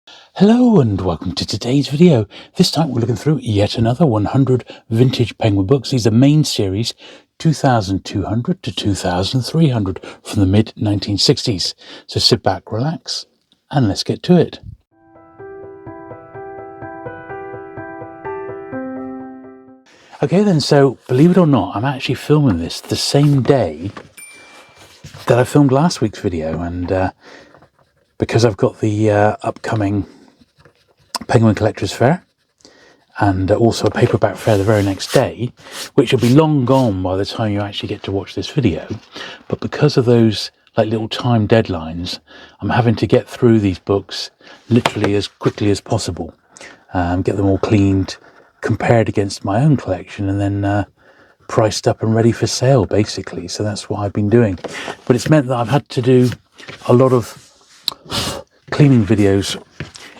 Hello and welcome to today's video. This time we're looking through yet another 100 vintage Penguin books. These are main series 2200 to 2300 from the mid 1960s. So sit back, relax, and let's get to it. Okay then, so believe it or not, I'm actually filming this the same day that I filmed last week's video, and because I've got the upcoming Penguin Collectors Fair and also a paperback fair the very next day, which will be long gone by the time you actually get to watch this video. But because of those like little time deadlines, I'm having to get through these books literally as quickly as possible, get them all cleaned, compared against my own collection, and then priced up and ready for sale, basically. So that's what I've been doing. But it's meant that I've had to do a lot of cleaning videos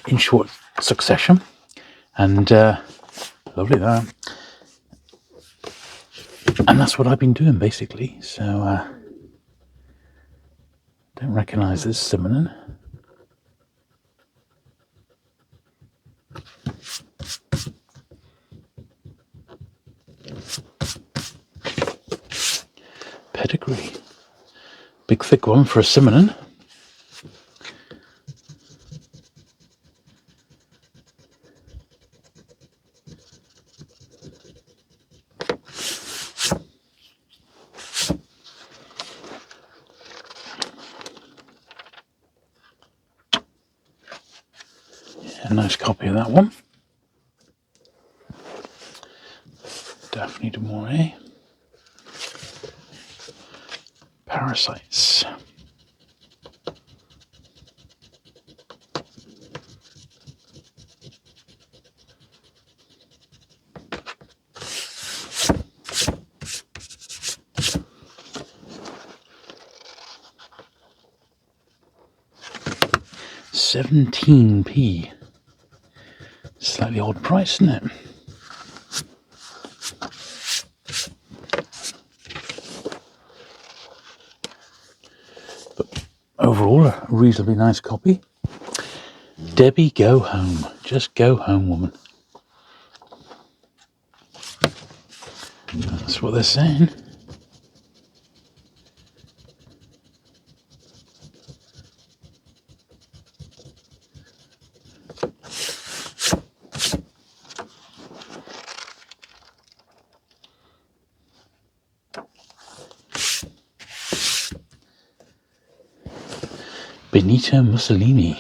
in short succession, and lovely that. And that's what I've been doing, basically. So don't recognise this cinnamon. Pedigree. Big thick one for a cinnamon. A nice copy of that one. Daphne du Maurier. Parasites. £17p. Slightly odd price, isn't it? But overall, a reasonably nice copy. Debbie, go home. Just go home, woman. That's what they're saying. Benito Mussolini.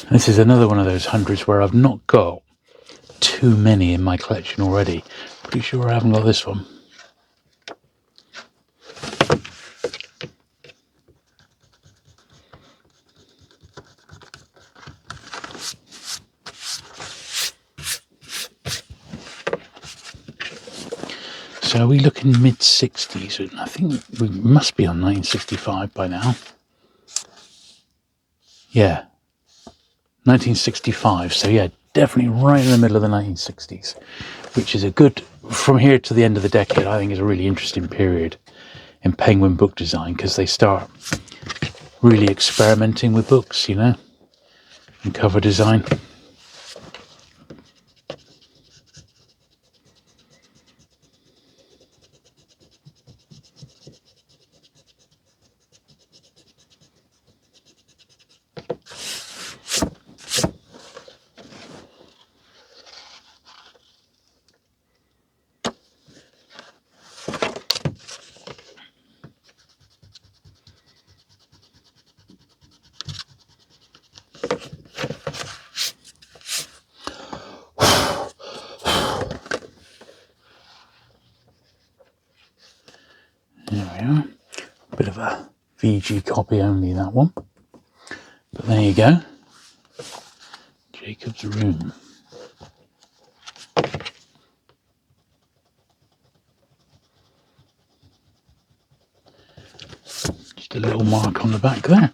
This is another one of those hundreds where I've not got too many in my collection already. Pretty sure I haven't got this one. So are we looking mid-60s? I think we must be on 1965 by now. Yeah, 1965. So yeah, definitely right in the middle of the 1960s, which is a good, from here to the end of the decade, I think is a really interesting period in Penguin book design, because they start really experimenting with books, you know, and cover design. There we are. Bit of a VG copy only, that one. But there you go. Jacob's room. Just a little mark on the back there.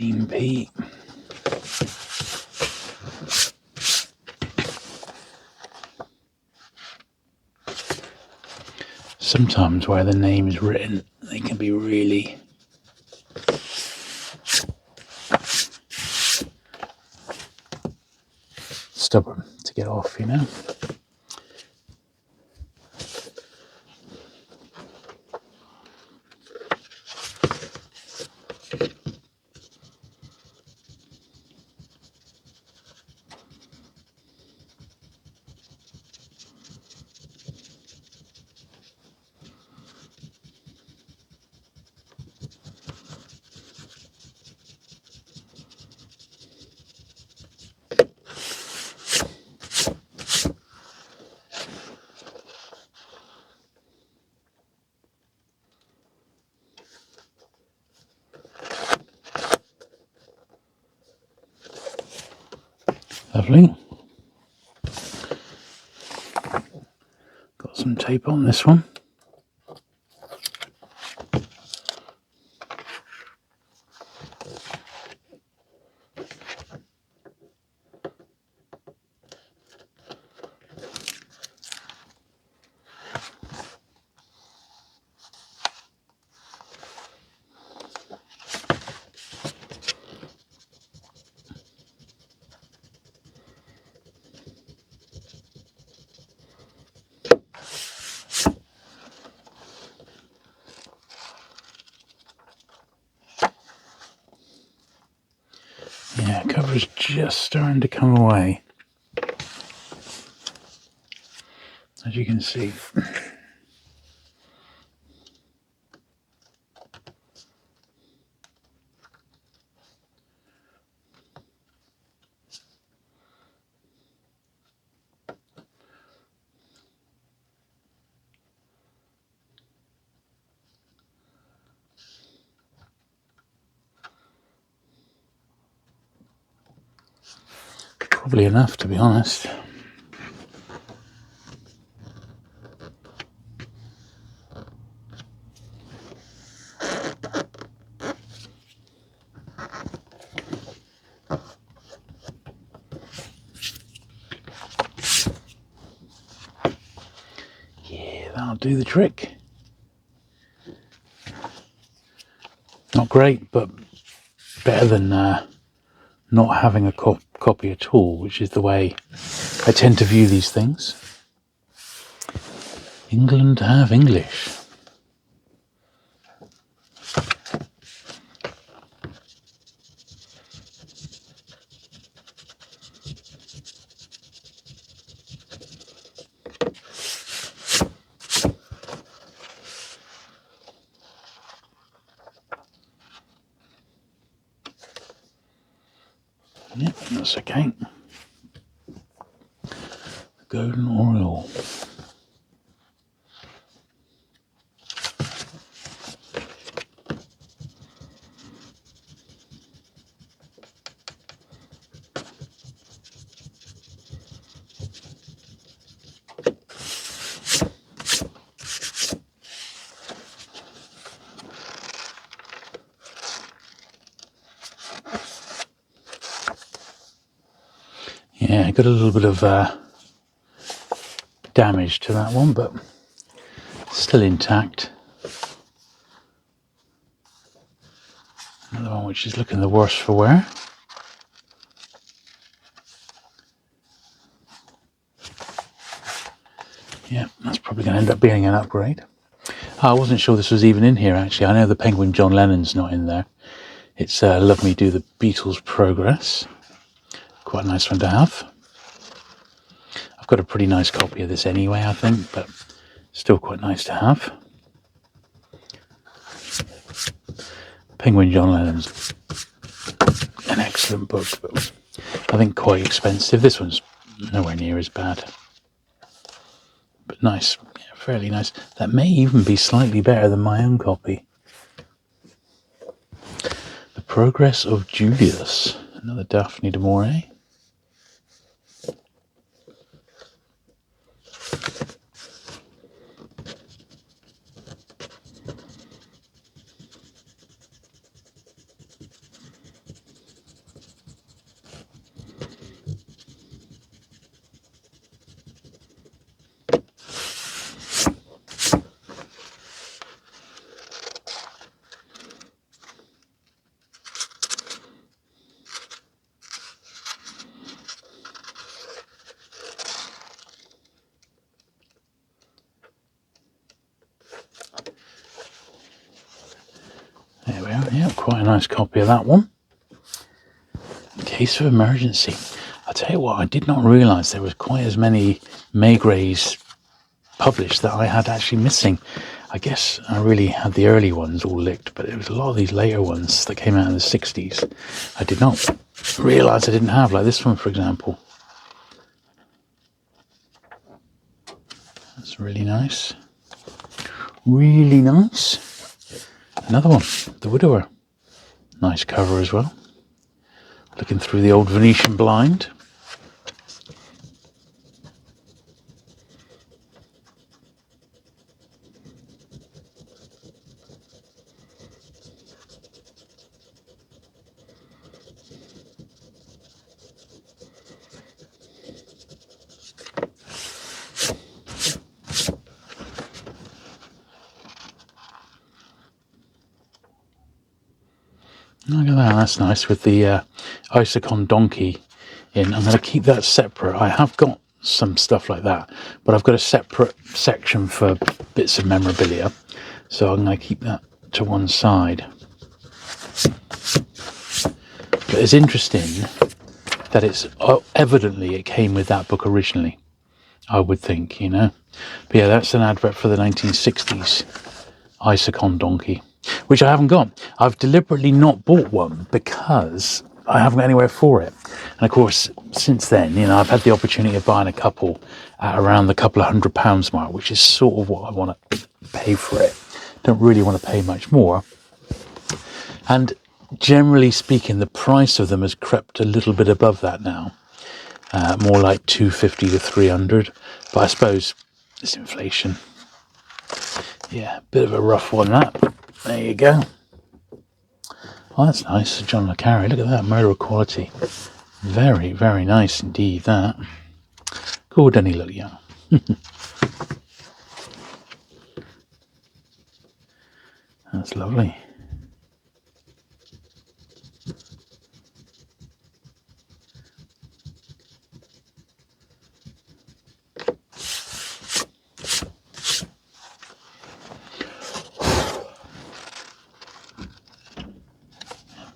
£15p. Sometimes where the name is written, they can be really stubborn to get off, you know. Lovely. Got some tape on this one. Yeah, cover's just starting to come away, as you can see. Probably enough, to be honest. Yeah, that'll do the trick. Not great, but better than not having a copy at all, which is the way I tend to view these things. England have English. Yep, that's okay. Golden Oriole. Yeah, got a little bit of damage to that one, but still intact. Another one which is looking the worse for wear. Yeah, that's probably going to end up being an upgrade. I wasn't sure this was even in here, actually. I know the Penguin John Lennon's not in there. It's Love Me Do the Beatles Progress. Quite a nice one to have. I've got a pretty nice copy of this anyway, I think, but still quite nice to have. Penguin John Lennon's an excellent book, but I think quite expensive. This one's nowhere near as bad, but nice, yeah, fairly nice. That may even be slightly better than my own copy. The Progress of Julius, another Daphne du Maurier. There we are, yeah, quite a nice copy of that one. Case of Emergency. I'll tell you what, I did not realise there was quite as many Maigres published that I had actually missing. I guess I really had the early ones all licked, but it was a lot of these later ones that came out in the 60s I did not realise I didn't have, like this one for example. That's really nice. Really nice. Another one, The Widower. Nice cover as well. Looking through the old Venetian blind. Look at that, that's nice with the Isocon donkey in. I'm going to keep that separate. I have got some stuff like that, but I've got a separate section for bits of memorabilia, so I'm going to keep that to one side. But it's interesting that it's evidently it came with that book originally, I would think, you know. But yeah, that's an advert for the 1960s Isocon donkey, which I haven't got. I've deliberately not bought one because I haven't got anywhere for it. And of course, since then, you know, I've had the opportunity of buying a couple at around the couple of £100 mark, which is sort of what I want to pay for it. Don't really want to pay much more. And generally speaking, the price of them has crept a little bit above that now. More like 250 to 300. But I suppose it's inflation. Yeah, bit of a rough one, that. There you go. Oh, that's nice. John le Carré. Look at that. Murder Quality. Very, very nice indeed, that. Cool, doesn't he look young? That's lovely.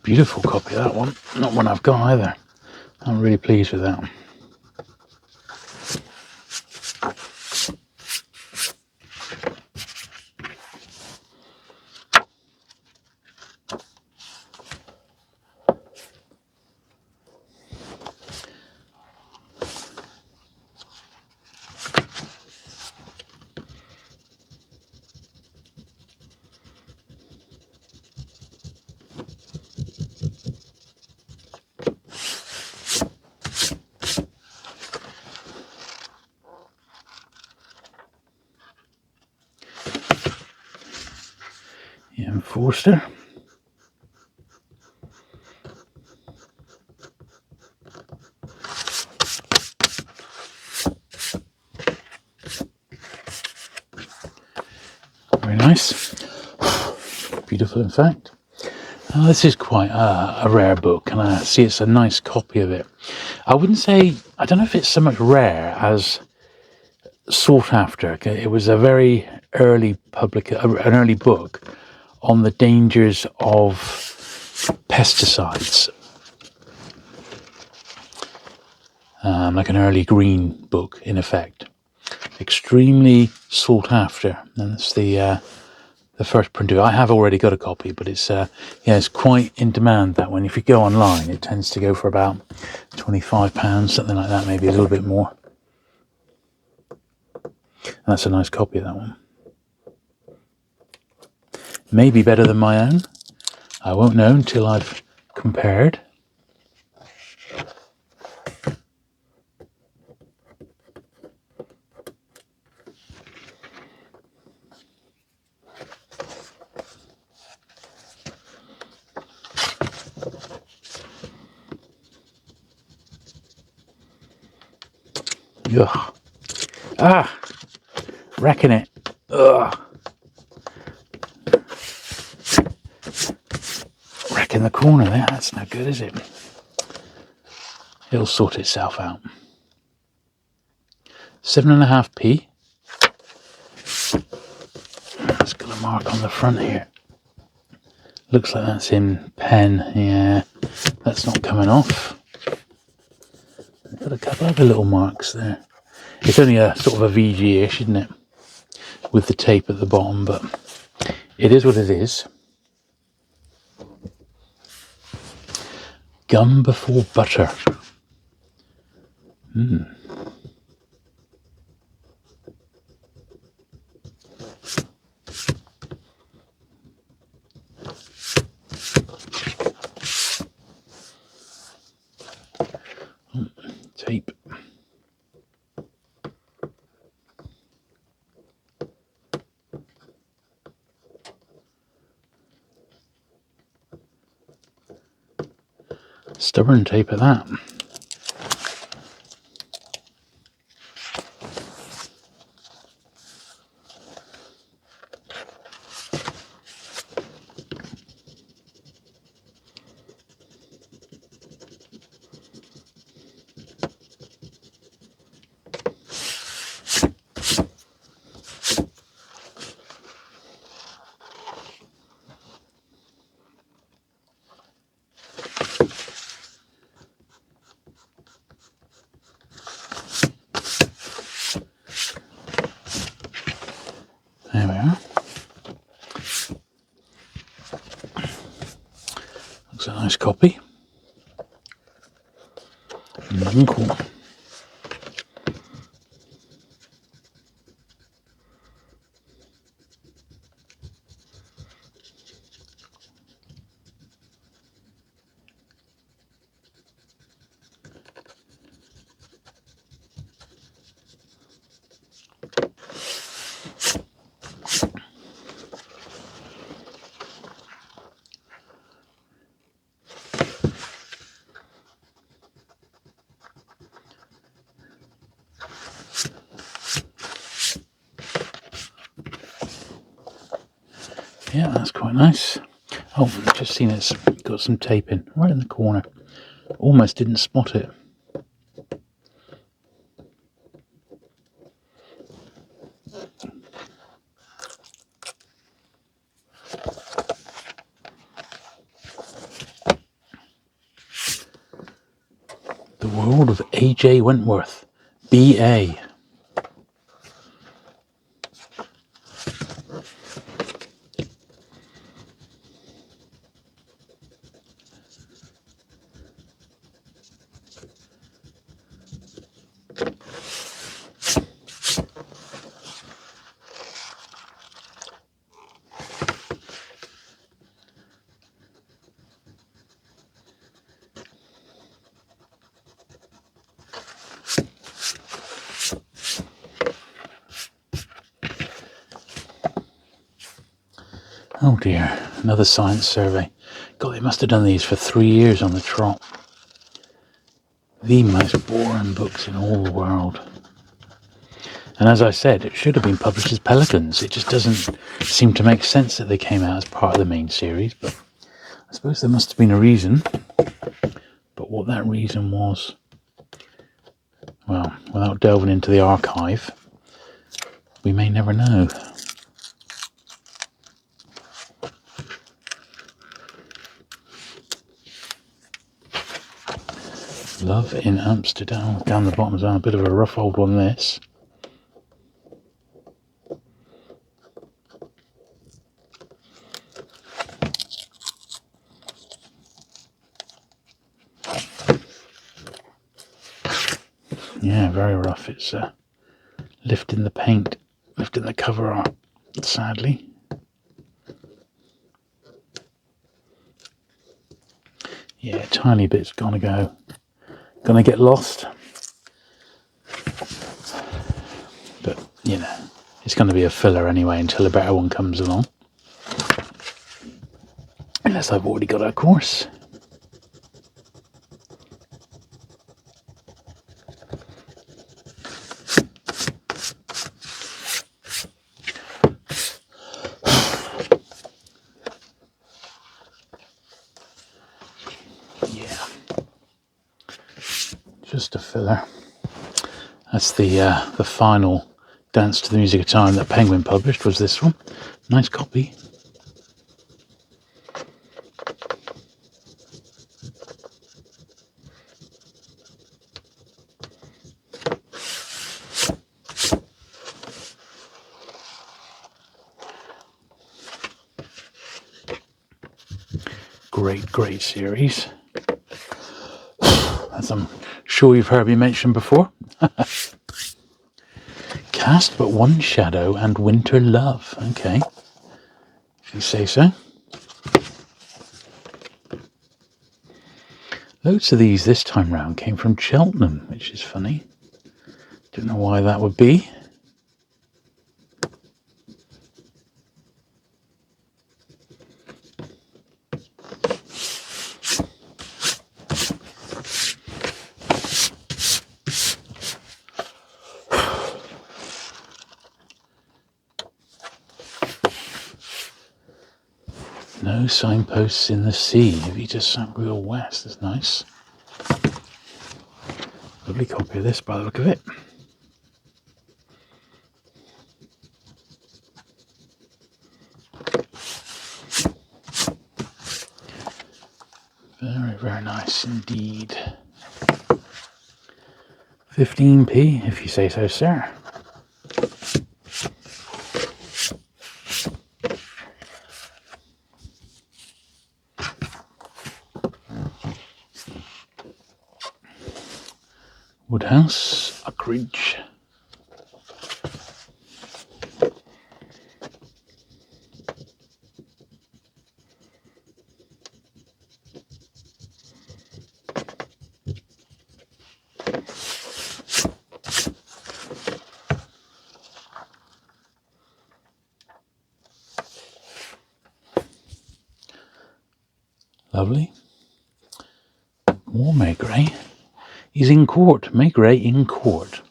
Beautiful copy of that one. Not one I've got either. I'm really pleased with that one. Yeah, Forster. Very nice. Beautiful, in fact. This is quite a rare book, and I see it's a nice copy of it. I wouldn't say, I don't know if it's so much rare as sought after. It was a very early an early book on the dangers of pesticides. Like an early green book, in effect. Extremely sought after. And that's the the first printer. I have already got a copy, but it's yeah, it's quite in demand, that one. If you go online, it tends to go for about £25, something like that, maybe a little bit more. And that's a nice copy of that one. Maybe better than my own. I won't know until I've compared. Ugh. Ah! Wrecking it. Ugh. Wrecking the corner there. That's no good, is it? It'll sort itself out. 7.5p. It's got a mark on the front here. Looks like that's in pen. Yeah, that's not coming off. Got a couple of little marks there. It's only a sort of a VG-ish, isn't it? With the tape at the bottom, but it is what it is. Gum before butter. Tape. Stubborn tape at that. There we are. Looks a nice copy. Cool. Yeah, that's quite nice. Oh, I've just seen it's got some tape in right in the corner. Almost didn't spot it. The World of A.J. Wentworth, B.A. Oh dear, another science survey. God, they must have done these for 3 years on the trot. The most boring books in all the world. And as I said, it should have been published as Pelicans. It just doesn't seem to make sense that they came out as part of the main series, but I suppose there must have been a reason. But what that reason was, well, without delving into the archive, we may never know. Love in Amsterdam. Down the bottom is a bit of a rough old one, this. Yeah, very rough. It's lifting the paint, lifting the cover art, sadly. Yeah, tiny bits gonna get lost. But, you know, it's going to be a filler anyway until a better one comes along. Unless I've already got it, of course. Yeah. Just a filler. That's the final Dance to the Music of Time that Penguin published, was this one. Nice copy. Great series. As I'm sure you've heard me mention before. Cast but one shadow and winter love. Okay. If you say so. Loads of these this time round came from Cheltenham, which is funny. Don't know why that would be. No signposts in the sea. Vita Saint-Brieuc West. That's nice. Lovely copy of this by the look of it. Very nice indeed. 15p, if you say so, sir. Woodhouse, Uckridge. Lovely. More Maigret. He's in court. Maigret in court.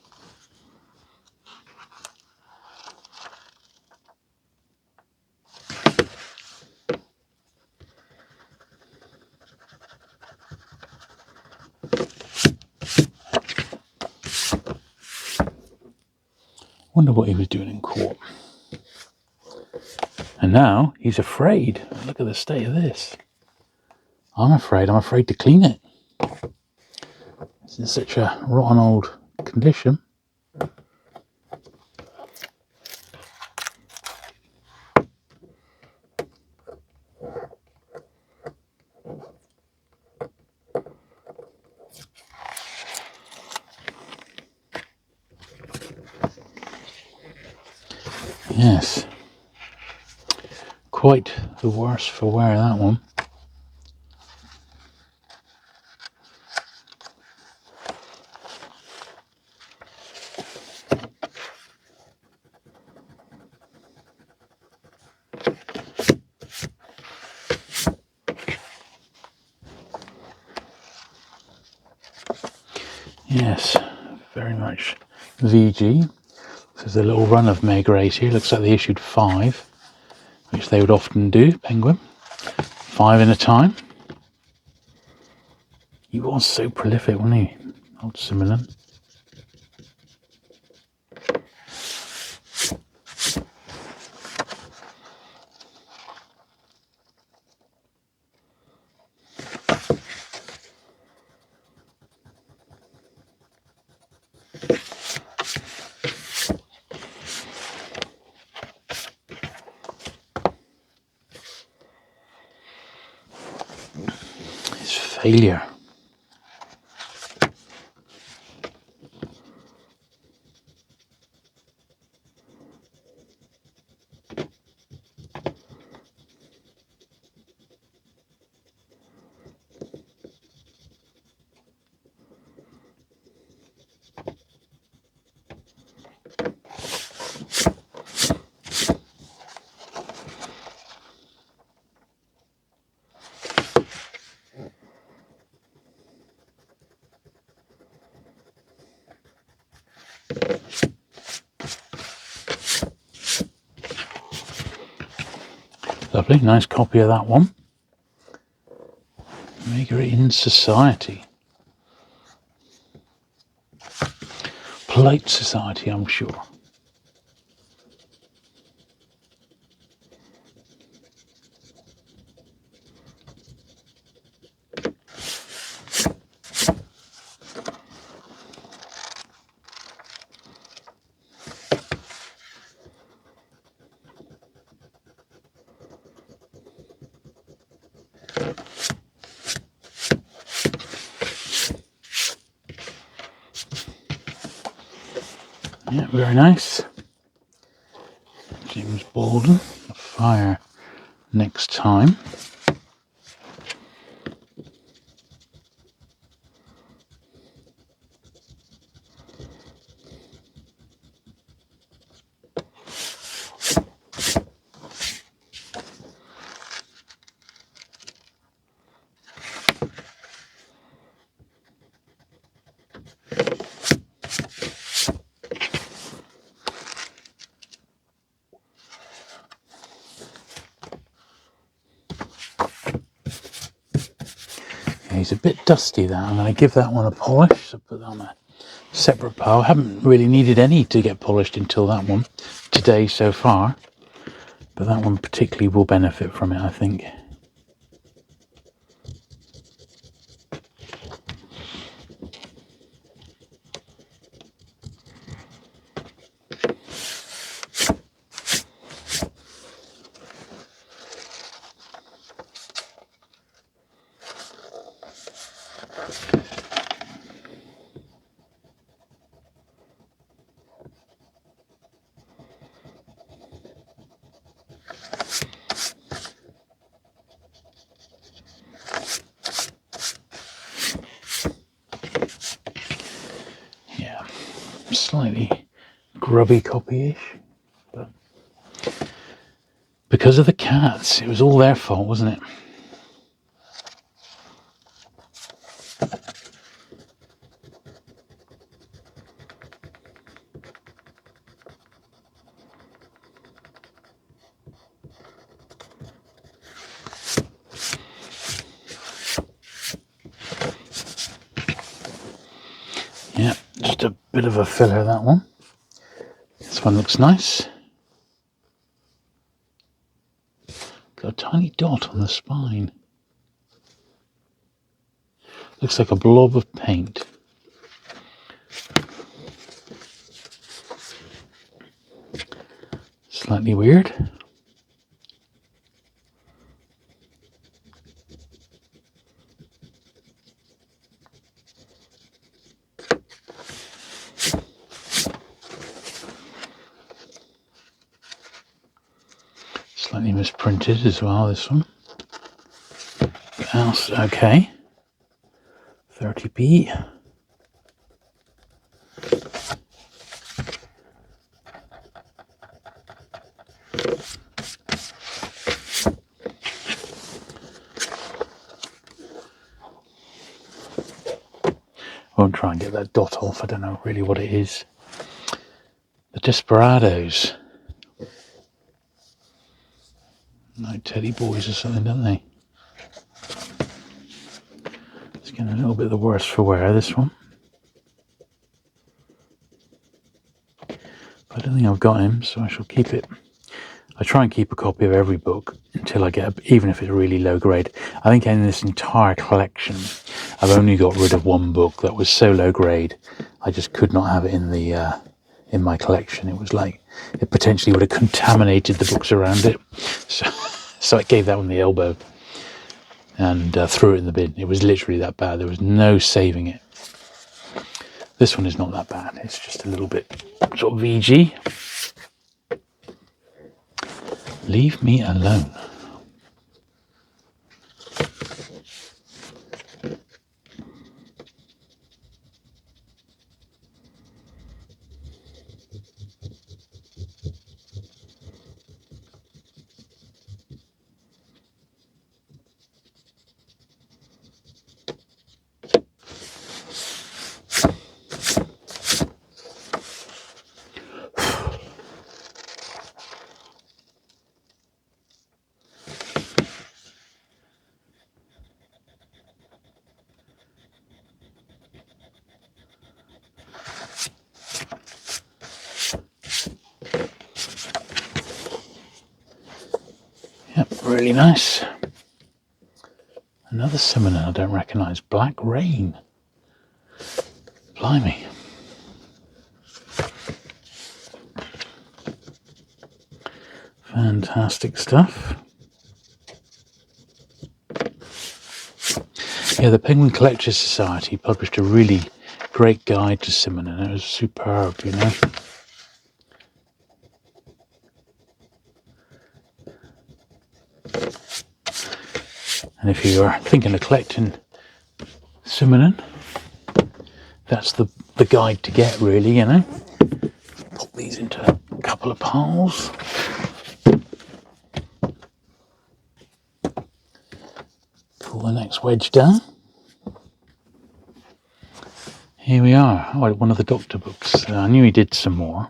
Wonder what he was doing in court. And now he's afraid. Look at the state of this. I'm afraid to clean it. It's in such a rotten old condition. Yes. Quite the worse for wear, that one. Yes, very much VG. There's a little run of Maigret here. Looks like they issued 5, which they would often do, Penguin. 5 in a time. He was so prolific, wasn't he? Old Simon. His failure. Lovely, nice copy of that one. Maker in Society. Polite Society, I'm sure. Yeah, very nice. James Baldwin, A Fire Next Time. He's a bit dusty, that. I'm going to give that one a polish, so put that on a separate pile. I haven't really needed any to get polished until that one today so far, but that one particularly will benefit from it, I think. Yeah, slightly grubby copy-ish, but because of the cats, it was all their fault, wasn't it? Yeah, just a bit of a filler, that one. This one looks nice. Got a tiny dot on the spine. Looks like a blob of paint. Slightly weird. Slightly misprinted as well, this one. What else? Okay. 30p. Won't try and get that dot off. I don't know really what it is. The Desperados. Like Teddy Boys or something, don't they? It's getting a little bit the worse for wear, this one. But I don't think I've got him, so I shall keep it. I try and keep a copy of every book until I get, even if it's really low grade. I think in this entire collection, I've only got rid of one book that was so low grade, I just could not have it in my collection. It was like it potentially would have contaminated the books around it. So I gave that one the elbow and threw it in the bin. It was literally that bad. There was no saving it. This one is not that bad. It's just a little bit sort of VG. Leave me alone. Yep, really nice. Another cinnamon I don't recognise. Black Rain. Blimey. Fantastic stuff. Yeah, the Penguin Collectors Society published a really great guide to cinnamon. It was superb, you know. And if you are thinking of collecting cinnamon, that's the guide to get, really, you know. Pop these into a couple of piles. Pull the next wedge down. Here we are. Oh, one of the Doctor books. I knew he did some more.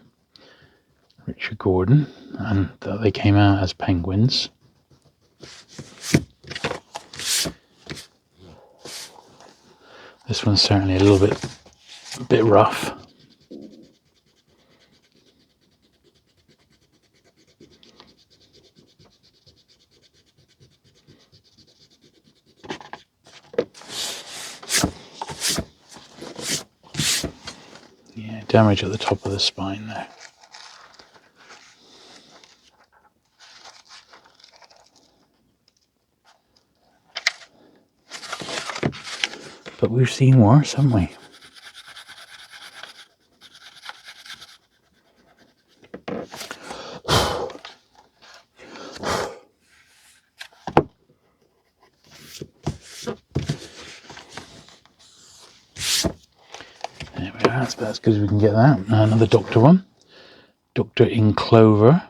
Richard Gordon, and they came out as penguins. This one's certainly a little bit rough. Yeah, damage at the top of the spine there. But we've seen worse, haven't we? There we are, that's about as good as we can get that. Another Doctor one. Doctor in Clover.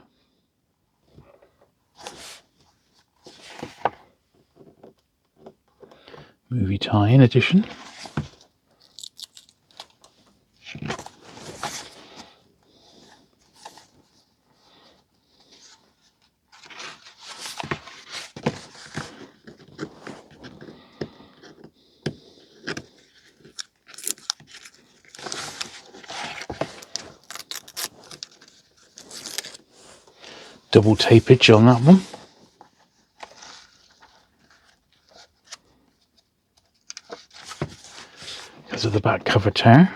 Movie tie-in edition. Double tapage on that one. Because of the back cover tear.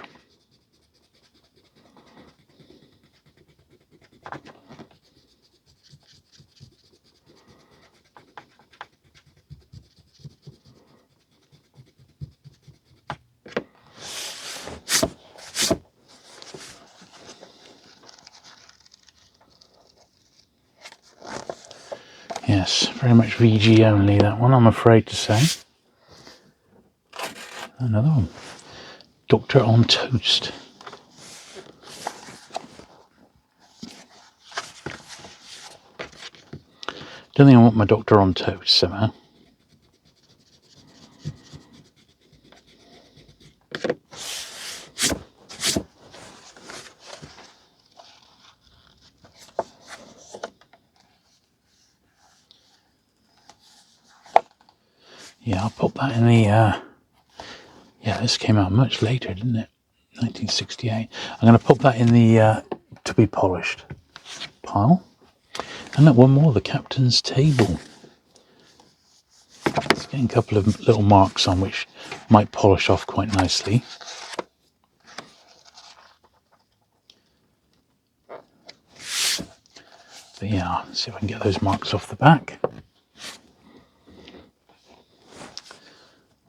Yes, very much VG only, that one, I'm afraid to say. Another one. Doctor on Toast. Don't think I want my Doctor on Toast somehow. Yeah, I'll pop that in the, yeah, this came out much later, didn't it? 1968. I'm going to pop that in the to be polished pile. And look, one more, the Captain's Table. It's getting a couple of little marks on which might polish off quite nicely. But yeah, let's see if I can get those marks off the back.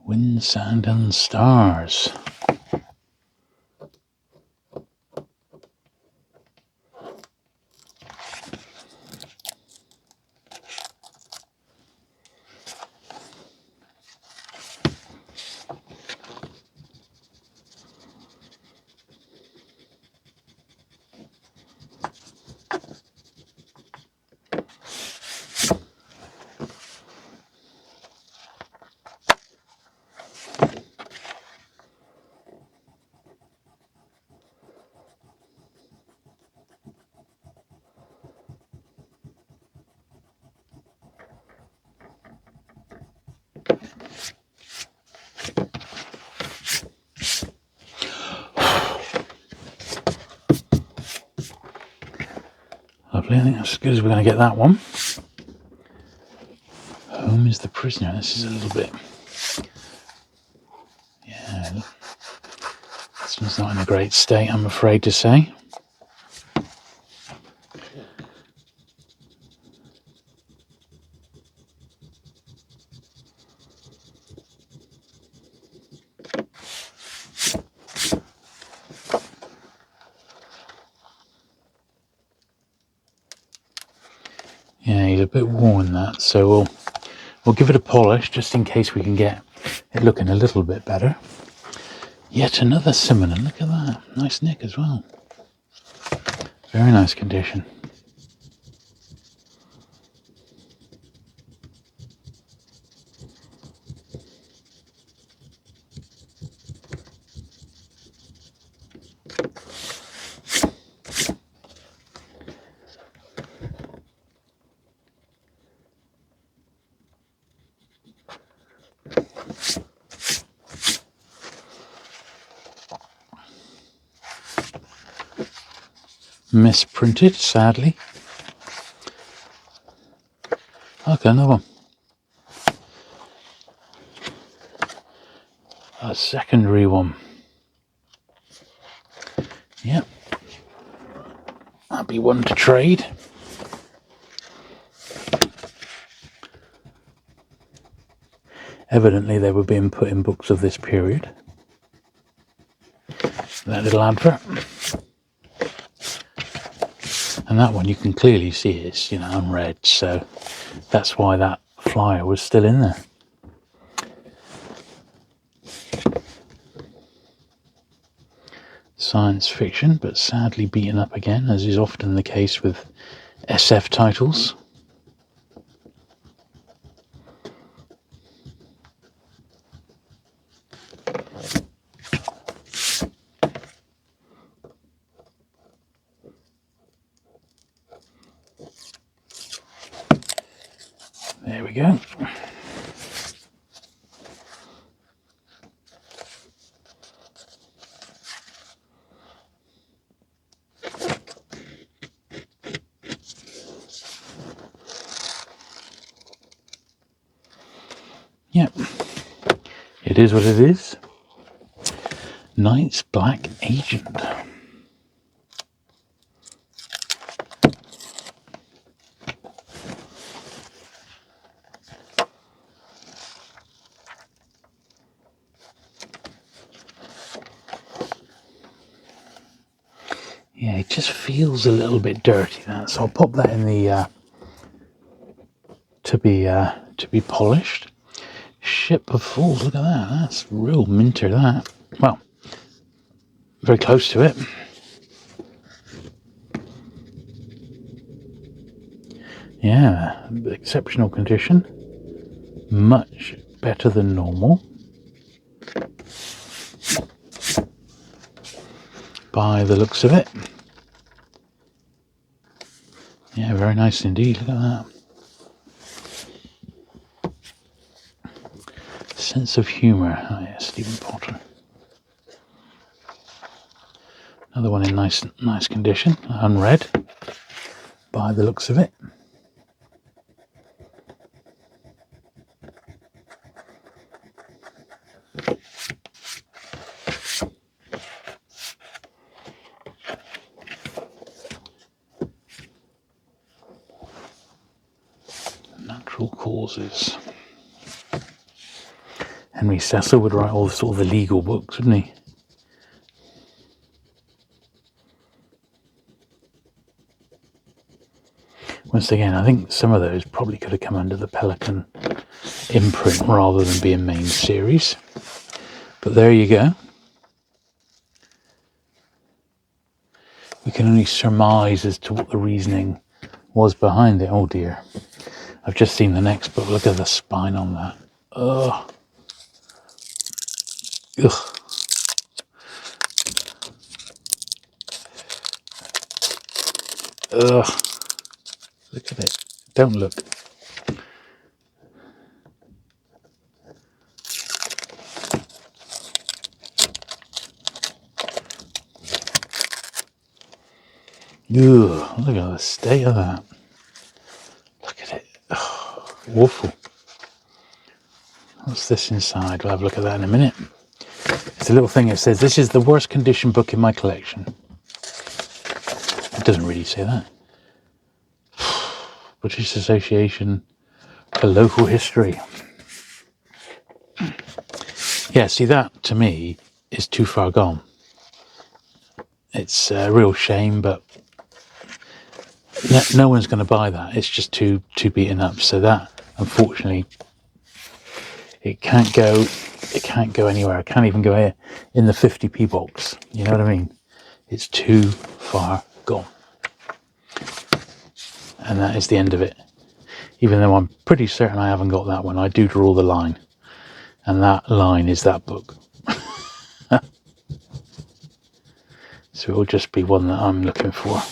Wind, Sand and Stars. Lovely, I think that's as good as we're going to get that one. Home is the prisoner. This is a little bit... Yeah, this one's not in a great state, I'm afraid to say. Yeah, he's a bit worn, that, so we'll give it a polish just in case we can get it looking a little bit better. Yet another Simonon, look at that. Nice nick as well. Very nice condition. Misprinted, sadly. Okay, another one. A secondary one. Yep. That'd be one to trade. Evidently they were being put in books of this period. That little advert. And that one you can clearly see it's, unread, so that's why that flyer was still in there. Science fiction, but sadly beaten up again, as is often the case with SF titles. There we go. Yep. It is what it is. Night's Black Agent. Yeah, it just feels a little bit dirty, that, so I'll pop that in the to be polished. Ship of Fools, look at that. That's real minter, that. Well, very close to it. Yeah, exceptional condition. Much better than normal. By the looks of it. Yeah, very nice indeed. Look at that. Sense of humour. Oh yeah, Stephen Potter. Another one in nice condition, unread. By the looks of it. Natural Causes. Henry Cecil would write all the sort of the legal books, wouldn't he? Once again, I think some of those probably could have come under the Pelican imprint rather than being main series. But there you go. We can only surmise as to what the reasoning was behind it. Oh dear. I've just seen the next book. Look at the spine on that. Ugh. Ugh. Ugh. Look at it. Don't look. Ugh. Look at the state of that. Look at it. Ugh. Awful. What's this inside? We'll have a look at that in a minute. It's a little thing that says, "This is the worst condition book in my collection." It doesn't really say that. British Association for Local History. Yeah, see, that to me is too far gone. It's a real shame, but no one's going to buy that. It's just too beaten up. So that, unfortunately, it can't go anywhere. It can't even go here in the 50p box. You know what I mean? It's too far gone. And that is the end of it. Even though I'm pretty certain I haven't got that one, I do draw the line. And that line is that book. So it'll just be one that I'm looking for.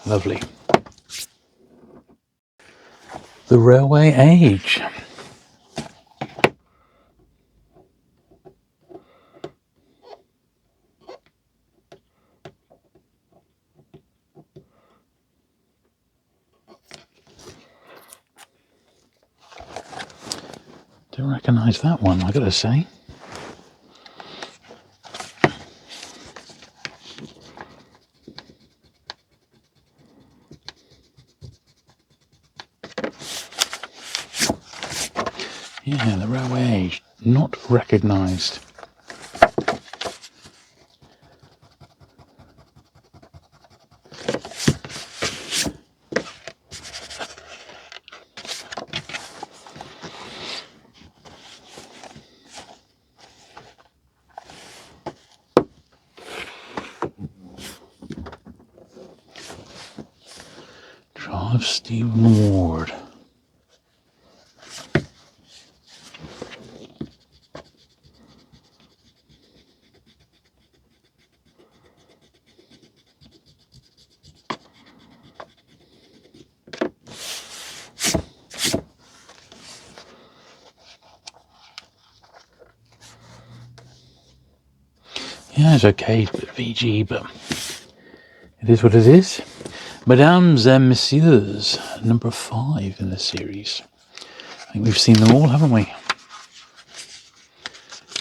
Lovely. The Railway Age. Don't recognise that one, I gotta say. Yeah, the Railway Age, not recognised. Trial of Stephen Ward. Yeah, it's okay, it's a bit VG, but it is what it is. Mesdames and Messieurs, number 5 in the series. I think we've seen them all, haven't we?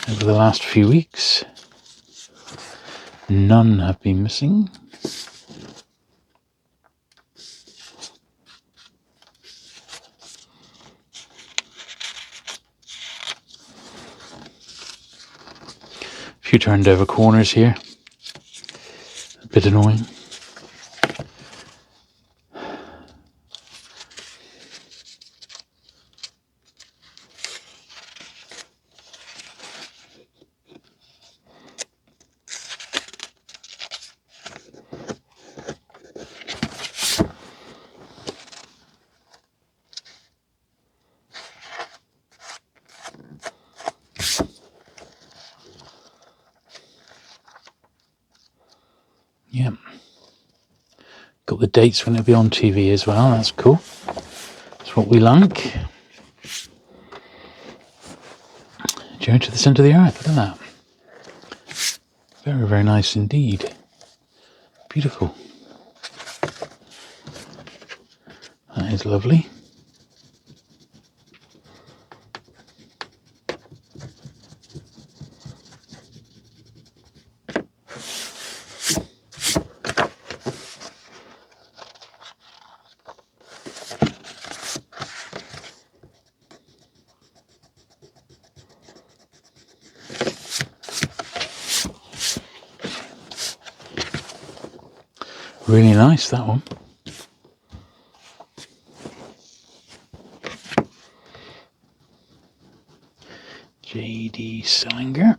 Over the last few weeks. None have been missing. A few turned over corners here. A bit annoying. Yeah. Got the dates when it'll be on TV as well. That's cool. That's what we like. Journey to the Centre of the Earth. Look at that. Very, very nice indeed. Beautiful. That is lovely. Really nice, that one. J.D. Salinger.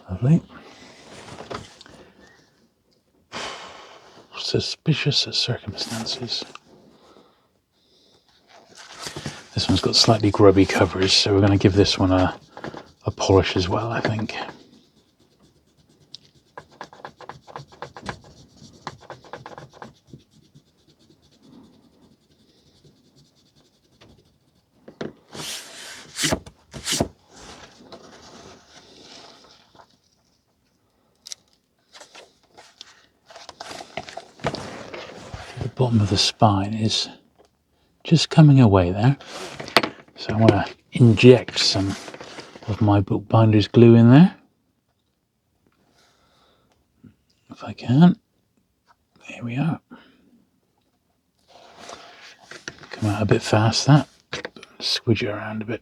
Lovely. Suspicious Circumstances. This one's got slightly grubby covers, so we're going to give this one a polish as well, I think. bottom of the spine is just coming away there. So I want to inject some of my bookbinder's glue in there, if I can. There we are. Come out a bit fast, that. Squidge it around a bit.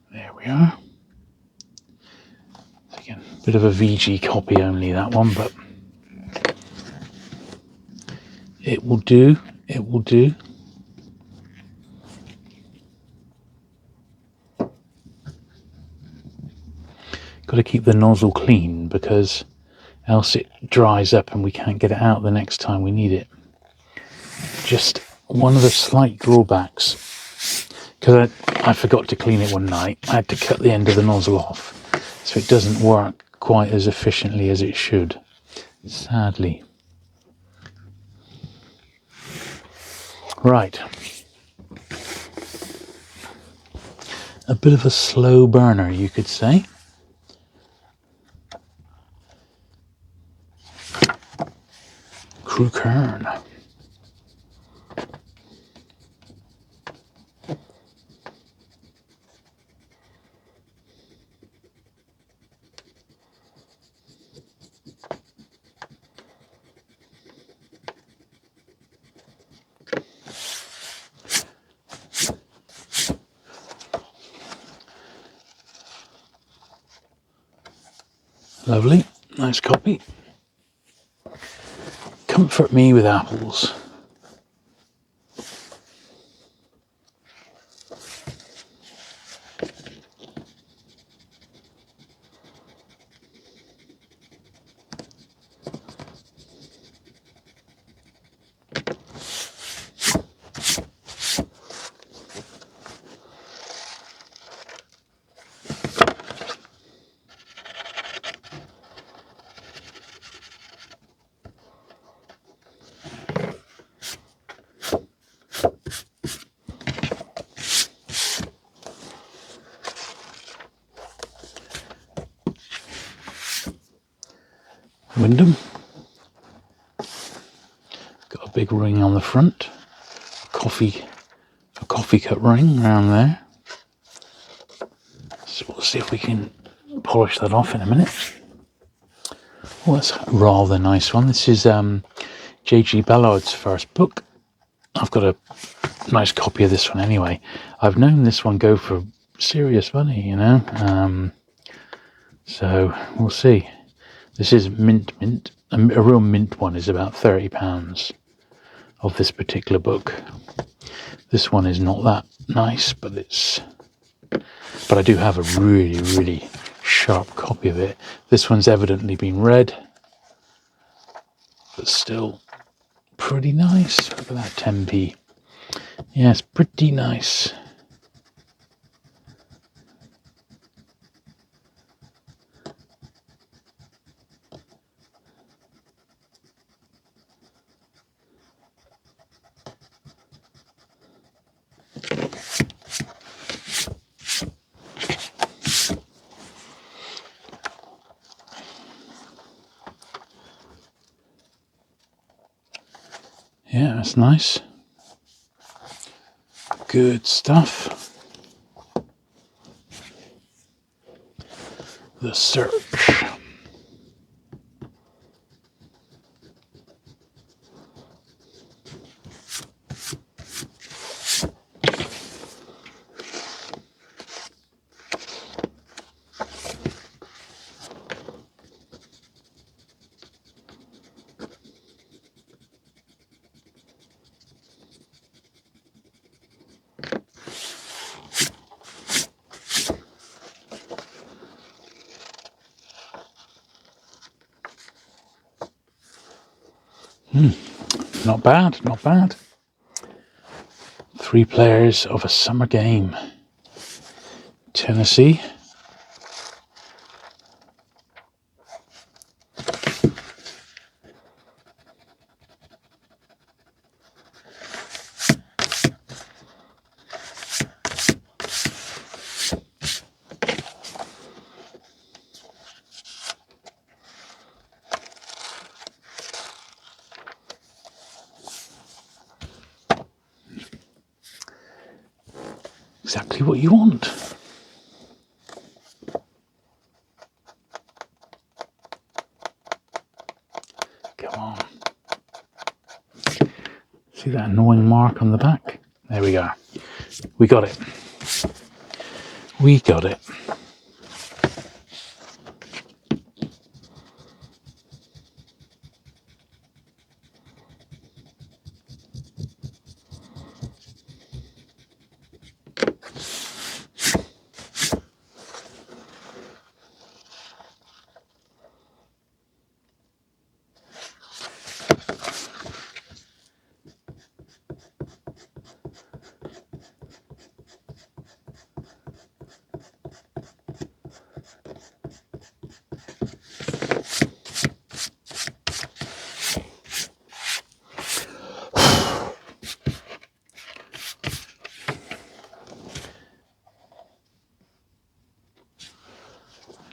There we are. Again, bit of a VG copy only, that one, but it will do. It will do. Got to keep the nozzle clean because else it dries up and we can't get it out the next time we need it. Just one of the slight drawbacks, because I forgot to clean it one night, I had to cut the end of the nozzle off, so it doesn't work quite as efficiently as it should, sadly. Right. A bit of a slow burner, you could say. Kern. Lovely, nice copy. Comfort me with apples. Wyndham. Got a big ring on the front. A coffee cut ring around there. So we'll see if we can polish that off in a minute. Oh, that's a rather nice one. This is J.G. Ballard's first book. I've got a nice copy of this one anyway. I've known this one go for serious money, you know. So we'll see. This is mint. A real mint one is about £30 of this particular book. This one is not that nice, but I do have a really, really sharp copy of it. This one's evidently been read, but still pretty nice. Look at that 10p. Yeah, it's pretty nice. Yeah, that's nice. Good stuff. The Search. Not bad, not bad. 3 players of a summer game. Tennessee. exactly what you want. Come on. See that annoying mark on the back? There we go. We got it. We got it.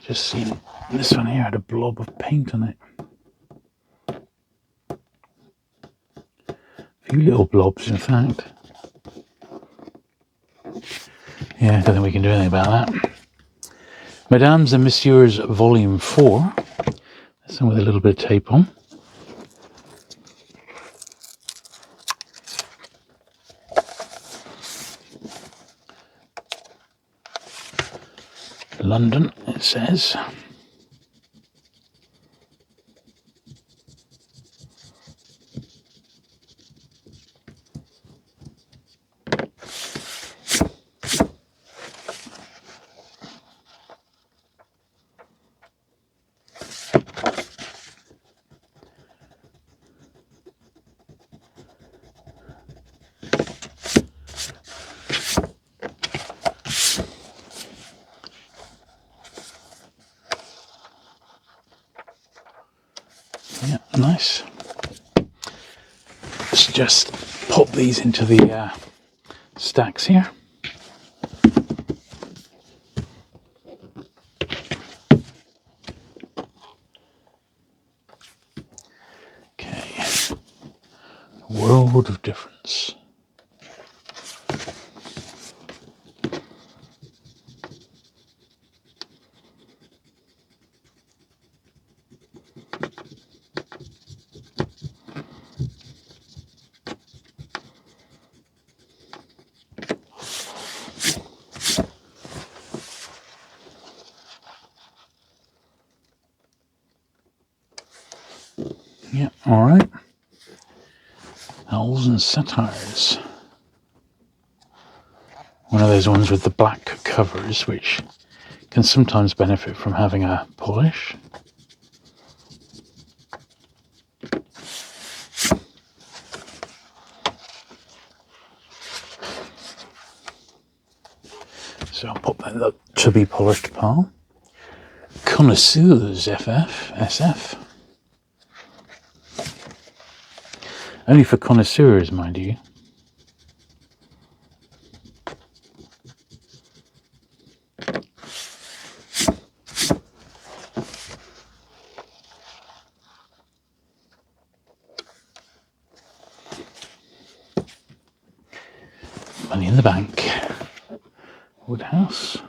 Just seen this one here had a blob of paint on it. A few little blobs, in fact. Yeah, I don't think we can do anything about that. Madame's and Messieurs Volume 4. This one with a little bit of tape on. London, it says. Yeah, nice. Let's just pop these into the stacks here. Okay. World of difference. Yeah, alright. Owls and Satires. One of those ones with the black covers, which can sometimes benefit from having a polish. So I'll pop that in the to be polished pile. Connoisseurs SF. Only for connoisseurs, mind you. Money in the Bank. Woodhouse.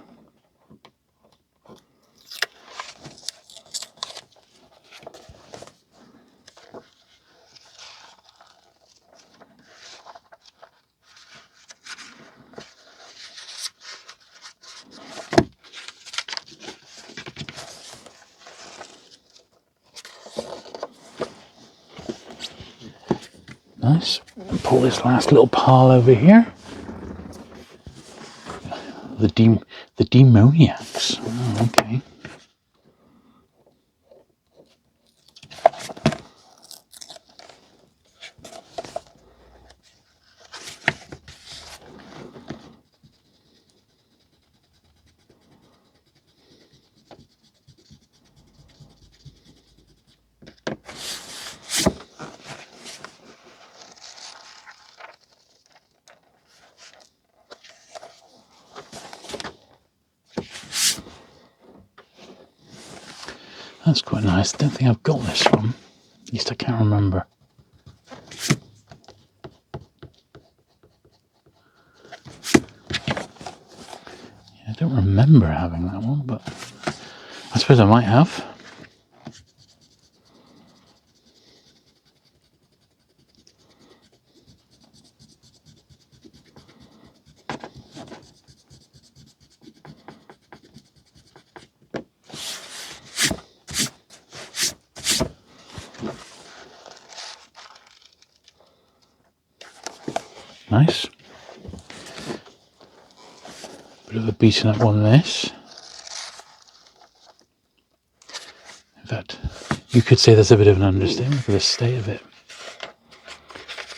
Nice. Pull this last little pile over here. The demoniacs. Oh, okay. That's quite nice. Don't think I've got this one. At least I can't remember. remember having that one, but I suppose I might have. Nice. Bit of a beaten up one, this. In fact, you could say there's a bit of an understatement for the state of it.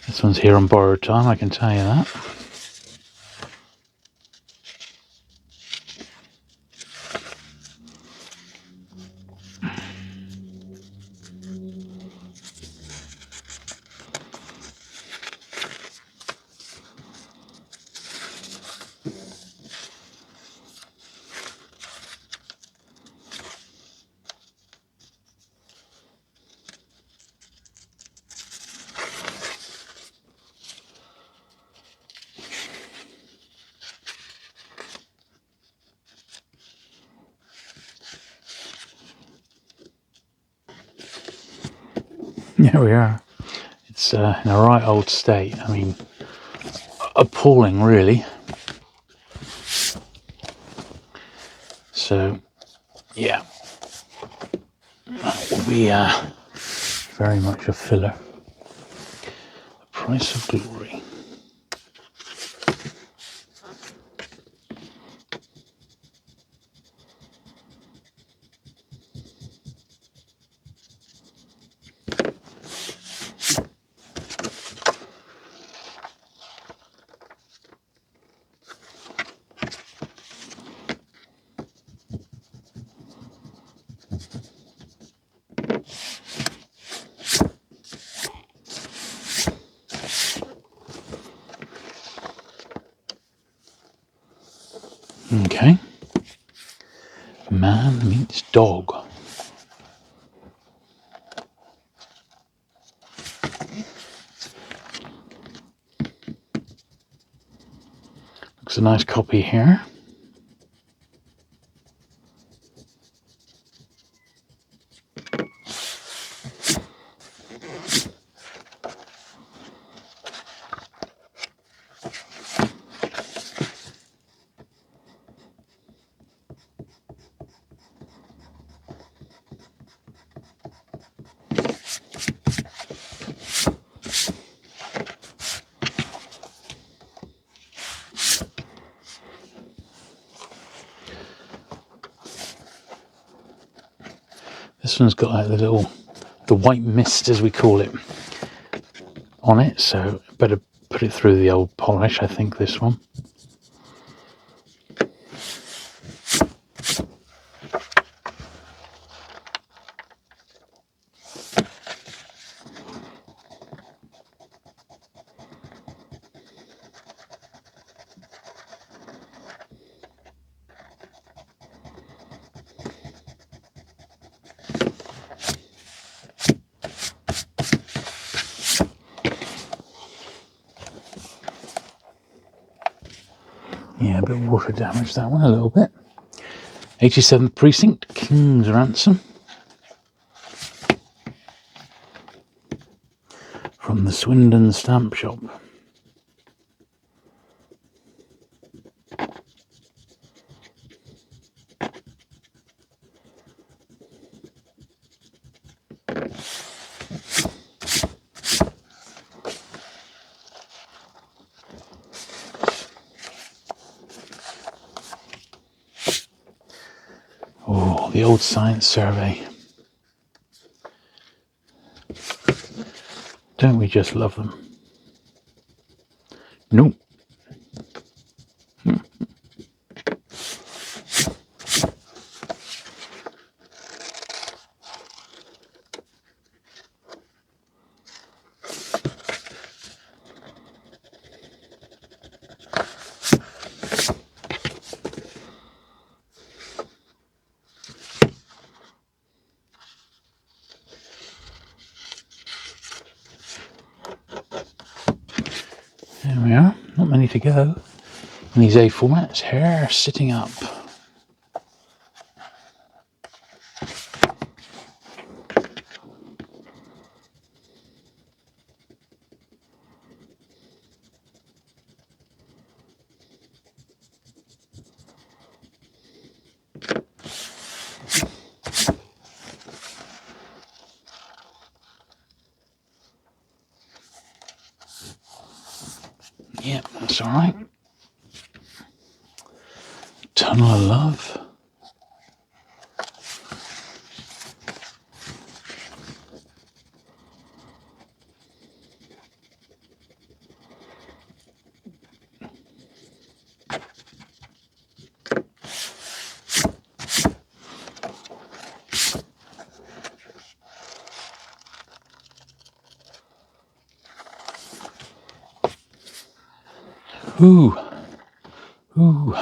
This one's here on borrowed time, I can tell you that. Here we are. It's in a right old state. I mean, appalling, really. So, yeah, that will be very much a filler. The price of glory. Okay. Man meets dog. Looks a nice copy here. This one's got like the white mist, as we call it, on it, so better put it through the old polish, I think, this one. Yeah, a bit of water damage, that one, a little bit. 87th Precinct, King's Ransom. From the Swindon Stamp Shop. Oh, the old science survey. Don't we just love them? Nope. There we are, not many to go. In these A formats, hair sitting up. Yep, that's all right. Tunnel of Love. Ooh, ooh.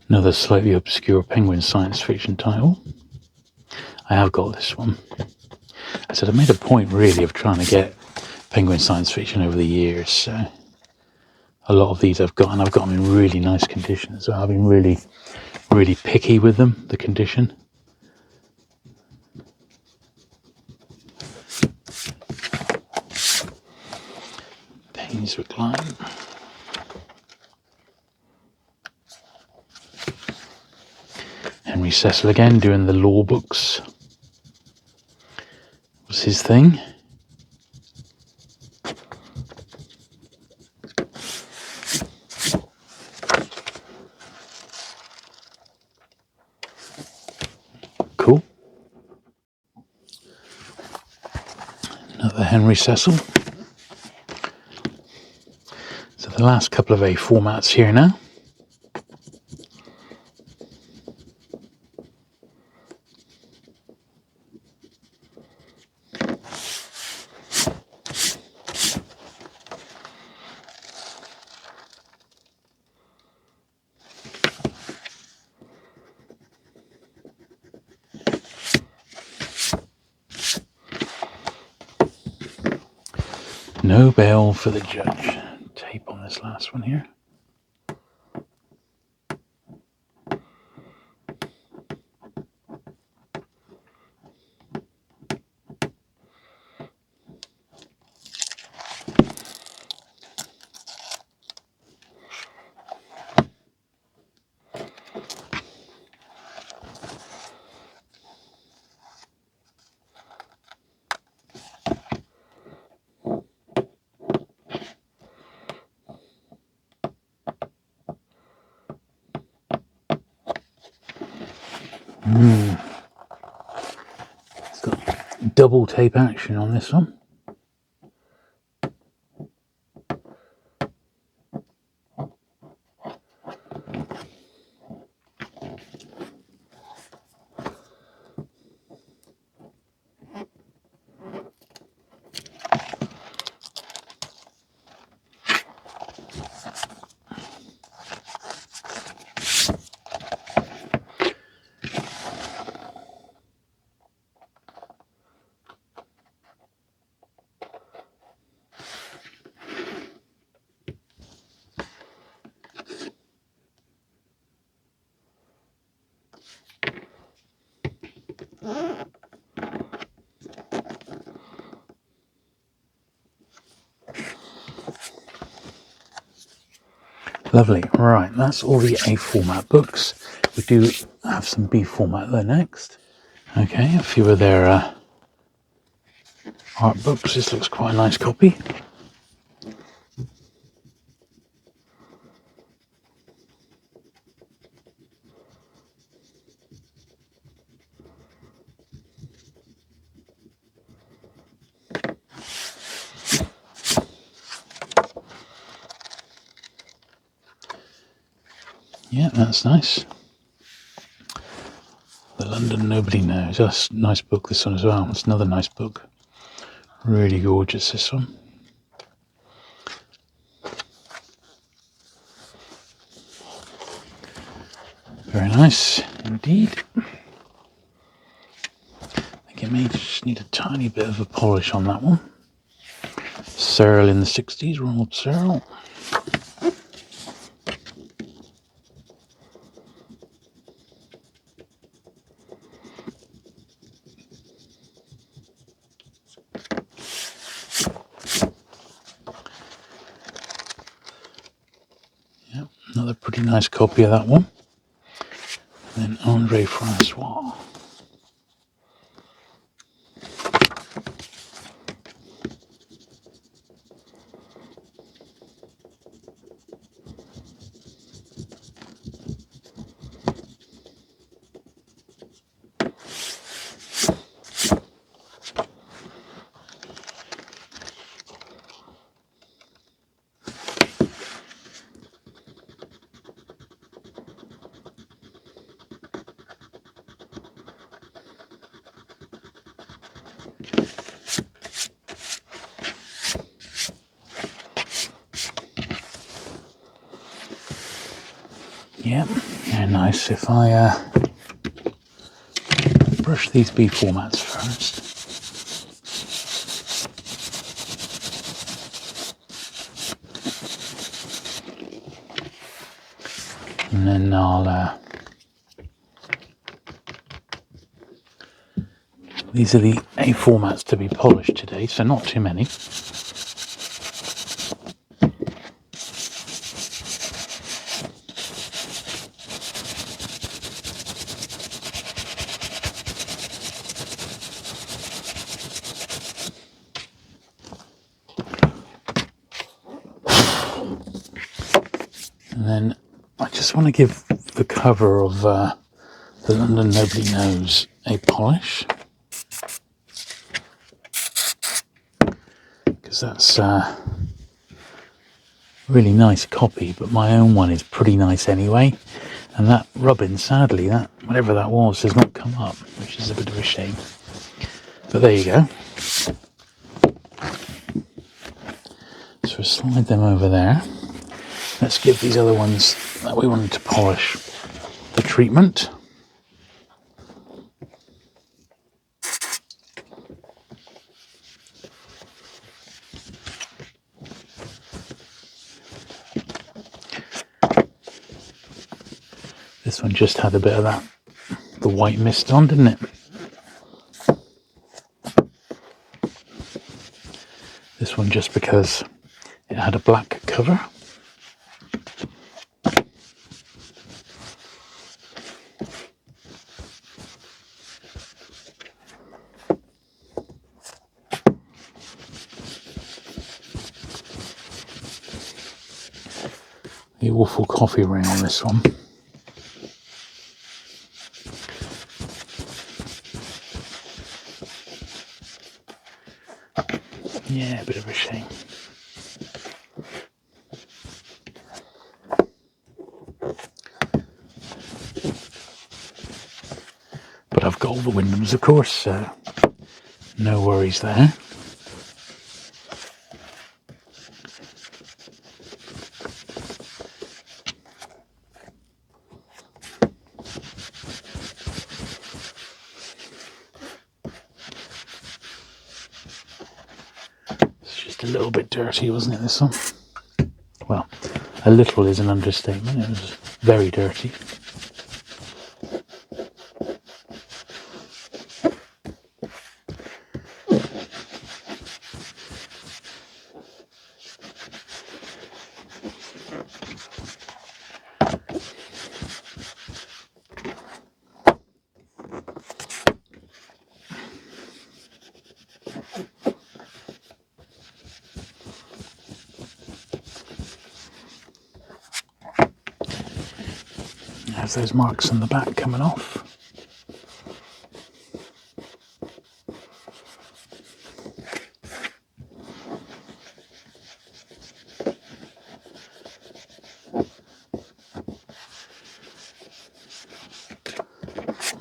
Another slightly obscure Penguin science fiction title. I have got this one. I said I made a point really of trying to get Penguin science fiction over the years. So a lot of these I've got, and I've got them in really nice condition. So I've been really, really picky with them, the condition. Pains Recline. Henry Cecil again, doing the law books. Was his thing. Cool. Another Henry Cecil. So the last couple of A formats here now. No bail for the judge. Tape on this last one here. It's got double tape action on this one. Lovely. Right, that's all the A format books. We do have some B format there next. Okay, a few of their art books. This looks quite a nice copy. Yeah, that's nice. The London Nobody Knows. That's a nice book, this one as well. It's another nice book. Really gorgeous, this one. Very nice indeed. I think it may just need a tiny bit of a polish on that one. Searle in the 60s, Ronald Searle. Another pretty nice copy of that one. And then Andre Francois. Yep, yeah, nice. If I brush these B formats first. And then I'll, these are the A formats to be polished today, so not too many. And then I just want to give the cover of The London Nobody Knows a polish, because that's a really nice copy, but my own one is pretty nice anyway. And that rubbing, sadly, that whatever that was, has not come up, which is a bit of a shame. But there you go. So we'll slide them over there. Let's give these other ones that we wanted to polish the treatment. This one just had a bit of that, the white mist on, didn't it? This one just because it had a black cover. The awful coffee ring on this one. Yeah, a bit of a shame. But I've got all the Wyndhams, of course, so no worries there. A little bit dirty, wasn't it, this one? Well, a little is an understatement. It was very dirty. There's those marks on the back coming off.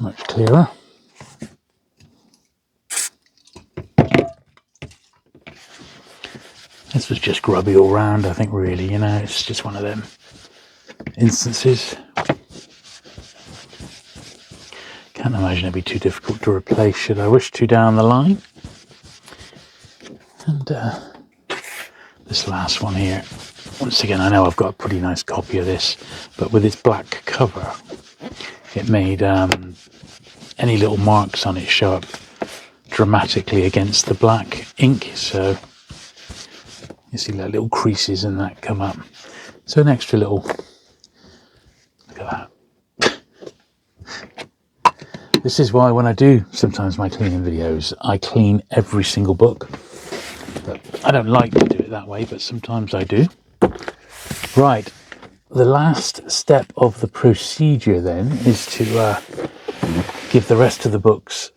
Much clearer. This was just grubby all round, I think, really, you know, it's just one of them instances. Can't imagine it'd be too difficult to replace should I wish to down the line. And this last one here, once again, I know I've got a pretty nice copy of this, but with its black cover, it made any little marks on it show up dramatically against the black ink, so you see like little creases and that come up. So an extra little This is why when I do sometimes my cleaning videos, I clean every single book. But I don't like to do it that way, but sometimes I do. Right, the last step of the procedure then is to give the rest of the books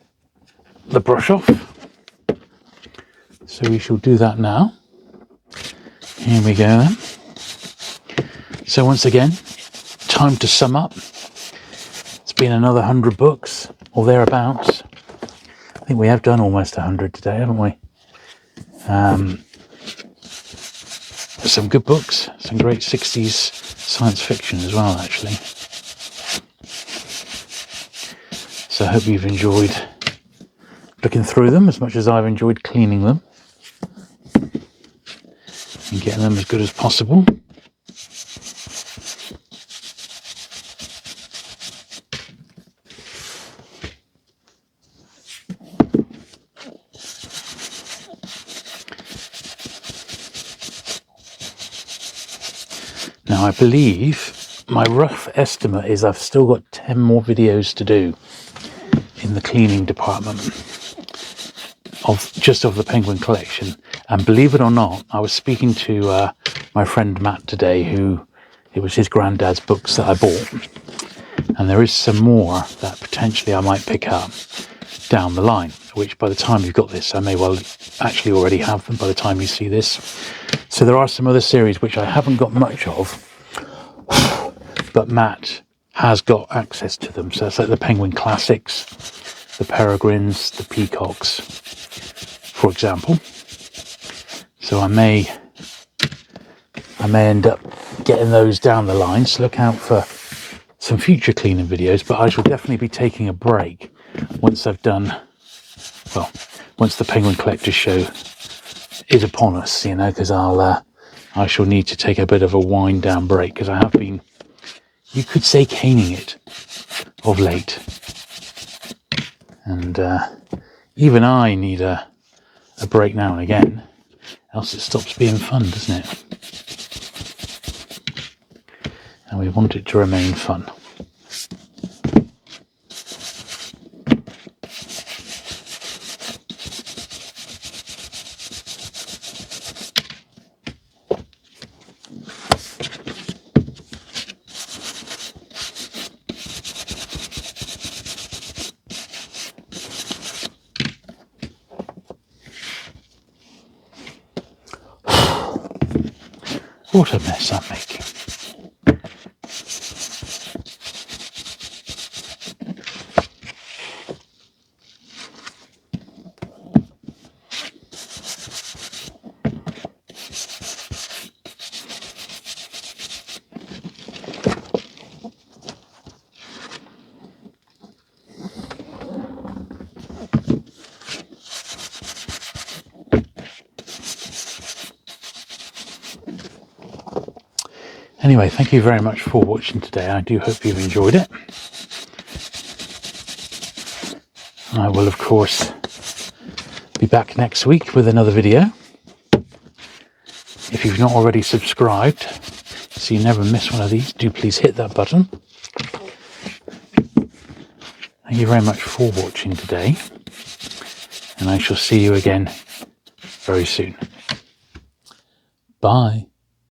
the brush off. So we shall do that now. Here we go then. So once again, time to sum up. It's been another 100 books or thereabouts. I think we have done almost 100 today, haven't we? Some good books, some great 60s science fiction as well, actually. So I hope you've enjoyed looking through them as much as I've enjoyed cleaning them and getting them as good as possible. Now I believe my rough estimate is I've still got 10 more videos to do in the cleaning department of the Penguin collection. And believe it or not, I was speaking to my friend Matt today, who it was his granddad's books that I bought, and there is some more that potentially I might pick up down the line, which by the time you've got this, I may well actually already have them by the time you see this. So there are some other series which I haven't got much of, but Matt has got access to them. So it's like the Penguin Classics, the Peregrines, the Peacocks, for example. So I may end up getting those down the line, so look out for some future cleaning videos, but I shall definitely be taking a break once I've done, well, once the Penguin Collector's Show is upon us, you know, because I shall need to take a bit of a wind down break, because I have been, you could say, caning it of late, and even I need a break now and again, else it stops being fun, doesn't it? And we want it to remain fun. What a mess I'm making. Anyway, thank you very much for watching today. I do hope you've enjoyed it. I will, of course, be back next week with another video. If you've not already subscribed, so you never miss one of these, do please hit that button. Thank you very much for watching today, and I shall see you again very soon. Bye.